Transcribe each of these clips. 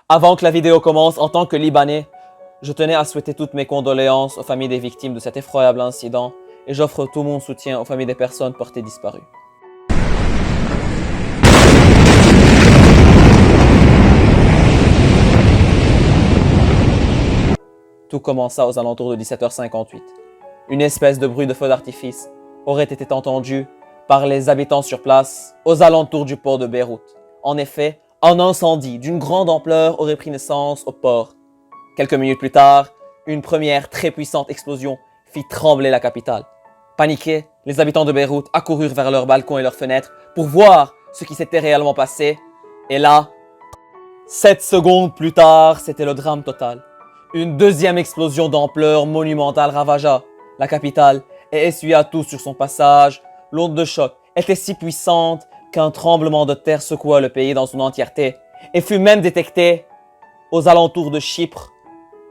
Avant que la vidéo commence, en tant que Libanais, je tenais à souhaiter toutes mes condoléances aux familles des victimes de cet effroyable incident et j'offre tout mon soutien aux familles des personnes portées disparues. Tout commença aux alentours de 17h58. Une espèce de bruit de feu d'artifice aurait été entendu par les habitants sur place aux alentours du port de Beyrouth. En effet, un incendie d'une grande ampleur aurait pris naissance au port. Quelques minutes plus tard, une première très puissante explosion fit trembler la capitale. Paniqués, les habitants de Beyrouth accoururent vers leurs balcons et leurs fenêtres pour voir ce qui s'était réellement passé. Et là, 7 secondes plus tard, c'était le drame total. Une deuxième explosion d'ampleur monumentale ravagea la capitale et essuya tout sur son passage. L'onde de choc était si puissante qu'un tremblement de terre secoua le pays dans son entièreté et fut même détecté aux alentours de Chypre,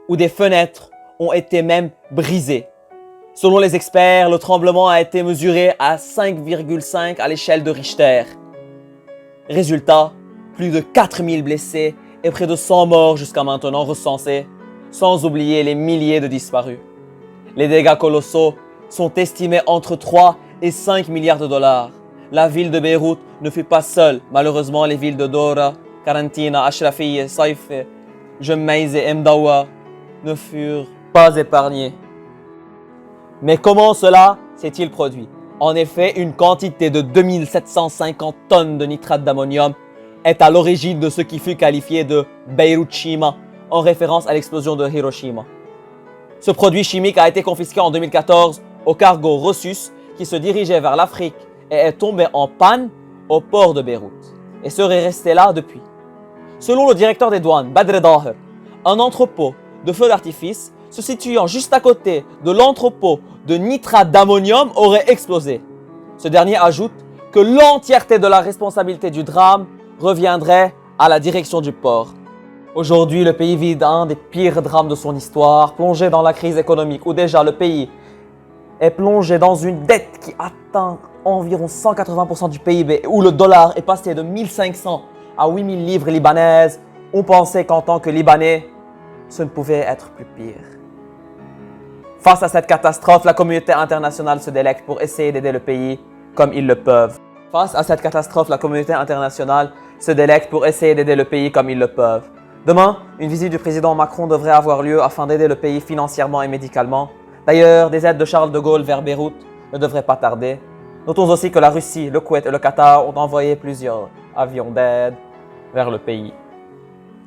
où des fenêtres ont été même brisées. Selon les experts, le tremblement a été mesuré à 5,5 à l'échelle de Richter. Résultat, plus de 4000 blessés et près de 100 morts jusqu'à maintenant recensés, sans oublier les milliers de disparus. Les dégâts colossaux sont estimés entre 3 et 5 milliards de dollars. La ville de Beyrouth ne fut pas seule. Malheureusement, les villes de Dora, Karantina, Ashrafieh, Saïf, Jemmaïz et Mdawa ne furent pas épargnées. Mais comment cela s'est-il produit? En effet, une quantité de 2750 tonnes de nitrate d'ammonium est à l'origine de ce qui fut qualifié de Beyrouth-Shima, en référence à l'explosion de Hiroshima. Ce produit chimique a été confisqué en 2014 au cargo Rossus qui se dirigeait vers l'Afrique et est tombé en panne au port de Beyrouth et serait resté là depuis. Selon le directeur des douanes, Badr Daher, un entrepôt de feux d'artifice se situant juste à côté de l'entrepôt de nitrate d'ammonium aurait explosé. Ce dernier ajoute que l'entièreté de la responsabilité du drame reviendrait à la direction du port. Aujourd'hui, le pays vit un des pires drames de son histoire, plongé dans la crise économique où déjà le pays est plongé dans une dette qui atteint environ 180% du PIB, où le dollar est passé de 1500 à 8000 livres libanaises. On pensait qu'en tant que Libanais, ce ne pouvait être plus pire. Face à cette catastrophe, la communauté internationale se délecte pour essayer d'aider le pays comme ils le peuvent. Face à cette catastrophe, la communauté internationale se délecte pour essayer d'aider le pays comme ils le peuvent. Demain, une visite du président Macron devrait avoir lieu afin d'aider le pays financièrement et médicalement. D'ailleurs, des aides de Charles de Gaulle vers Beyrouth ne devraient pas tarder. Notons aussi que la Russie, le Koweït et le Qatar ont envoyé plusieurs avions d'aide vers le pays.